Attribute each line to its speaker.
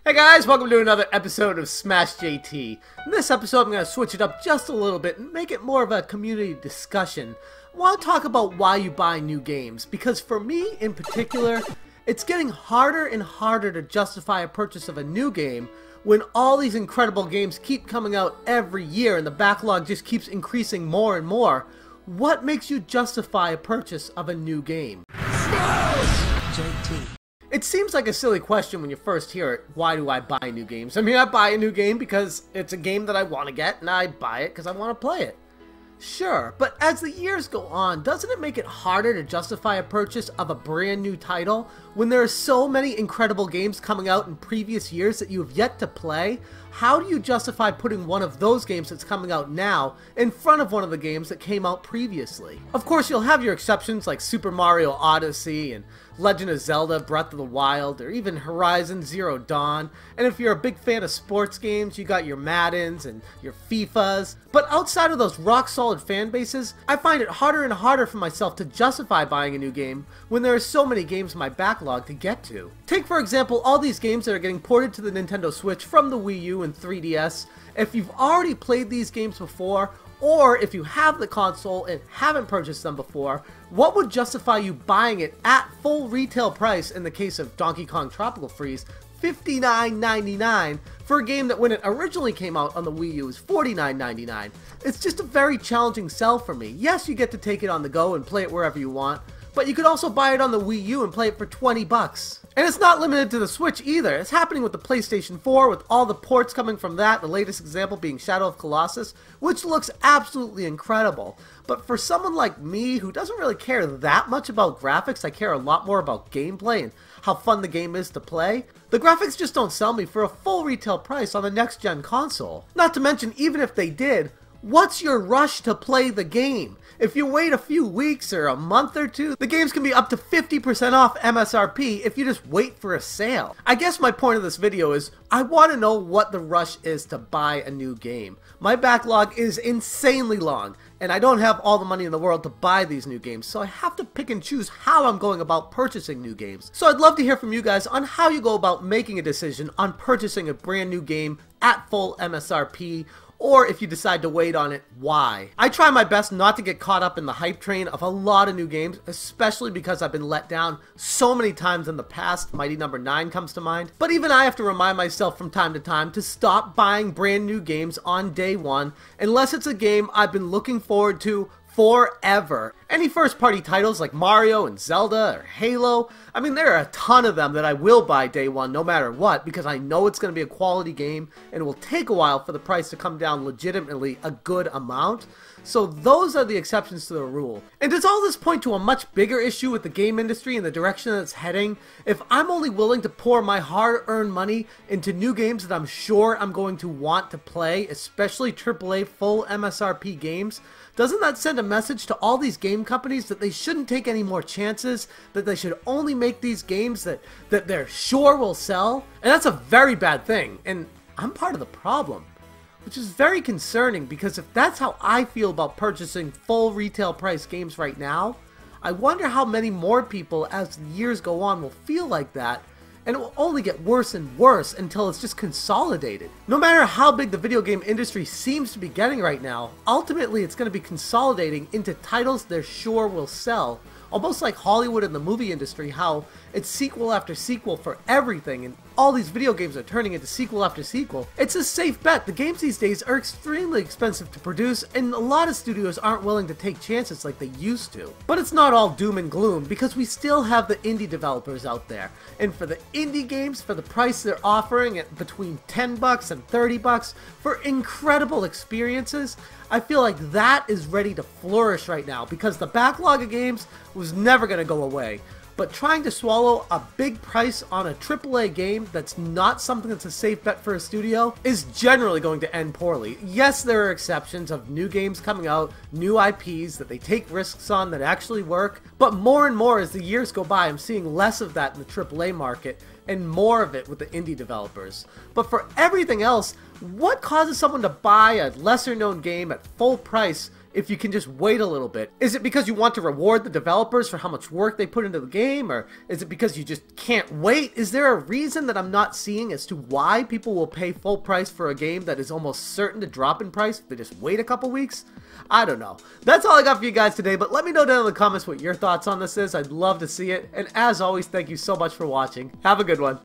Speaker 1: Hey guys, welcome to another episode of Smash JT. In this episode I'm going to switch it up just a little bit and make it more of a community discussion. I want to talk about why you buy new games, because for me in particular, it's getting harder and harder to justify a purchase of a new game when all these incredible games keep coming out every year and the backlog just keeps increasing more and more. What makes you justify a purchase of a new game? Smash JT. It seems like a silly question when you first hear it. Why do I buy new games? I mean, I buy a new game because it's a game that I want to get, and I buy it because I want to play it. Sure, but as the years go on, doesn't it make it harder to justify a purchase of a brand new title when there are so many incredible games coming out in previous years that you have yet to play? How do you justify putting one of those games that's coming out now in front of one of the games that came out previously? Of course, you'll have your exceptions like Super Mario Odyssey and Legend of Zelda Breath of the Wild, or even Horizon Zero Dawn. And if you're a big fan of sports games, you got your Maddens and your FIFAs. But outside of those rock-solid fan bases, I find it harder and harder for myself to justify buying a new game when there are so many games in my backlog to get to. Take for example all these games that are getting ported to the Nintendo Switch from the Wii U and 3DS. If you've already played these games before, or if you have the console and haven't purchased them before, what would justify you buying it at full retail price in the case of Donkey Kong Tropical Freeze, $59.99, for a game that when it originally came out on the Wii U was $49.99? It's just a very challenging sell for me. Yes, you get to take it on the go and play it wherever you want, but you could also buy it on the Wii U and play it for 20 bucks. And it's not limited to the Switch either. It's happening with the PlayStation 4 with all the ports coming from that, the latest example being Shadow of Colossus, which looks absolutely incredible. But for someone like me who doesn't really care that much about graphics, I care a lot more about gameplay and how fun the game is to play, the graphics just don't sell me for a full retail price on the next-gen console. Not to mention, even if they did, what's your rush to play the game? If you wait a few weeks or a month or two, the games can be up to 50% off MSRP if you just wait for a sale. I guess my point of this video is, I want to know what the rush is to buy a new game. My backlog is insanely long, and I don't have all the money in the world to buy these new games, so I have to pick and choose how I'm going about purchasing new games. So I'd love to hear from you guys on how you go about making a decision on purchasing a brand new game at full MSRP, or if you decide to wait on it, why? I try my best not to get caught up in the hype train of a lot of new games, especially because I've been let down so many times in the past. Mighty Number 9 comes to mind. But even I have to remind myself from time to time to stop buying brand new games on day one, unless it's a game I've been looking forward to forever. Any first-party titles like Mario and Zelda or Halo, I mean, there are a ton of them that I will buy day one no matter what, because I know it's going to be a quality game and it will take a while for the price to come down legitimately a good amount. So those are the exceptions to the rule. And does all this point to a much bigger issue with the game industry and the direction that it's heading? If I'm only willing to pour my hard-earned money into new games that I'm sure I'm going to want to play, especially AAA full MSRP games, doesn't that send a message to all these game companies that they shouldn't take any more chances, that they should only make these games that they're sure will sell? And that's a very bad thing, and I'm part of the problem. Which is very concerning, because if that's how I feel about purchasing full retail price games right now, I wonder how many more people as the years go on will feel like that, and it will only get worse and worse until it's just consolidated. No matter how big the video game industry seems to be getting right now, ultimately it's going to be consolidating into titles they're sure will sell. Almost like Hollywood and the movie industry, how it's sequel after sequel for everything, and all these video games are turning into sequel after sequel. It's a safe bet. The games these days are extremely expensive to produce, and a lot of studios aren't willing to take chances like they used to. But it's not all doom and gloom, because we still have the indie developers out there. And for the indie games, for the price they're offering at between 10 bucks and 30 bucks for incredible experiences, I feel like that is ready to flourish right now, because the backlog of games was never going to go away. But trying to swallow a big price on a AAA game that's not something that's a safe bet for a studio is generally going to end poorly. Yes, there are exceptions of new games coming out, new IPs that they take risks on that actually work, but more and more as the years go by, I'm seeing less of that in the AAA market and more of it with the indie developers. But for everything else, what causes someone to buy a lesser known game at full price if you can just wait a little bit? Is it because you want to reward the developers for how much work they put into the game, or is it because you just can't wait? Is there a reason that I'm not seeing as to why people will pay full price for a game that is almost certain to drop in price if they just wait a couple weeks? I don't know. That's all I got for you guys today, but let me know down in the comments what your thoughts on this is. I'd love to see it. And as always, thank you so much for watching. Have a good one.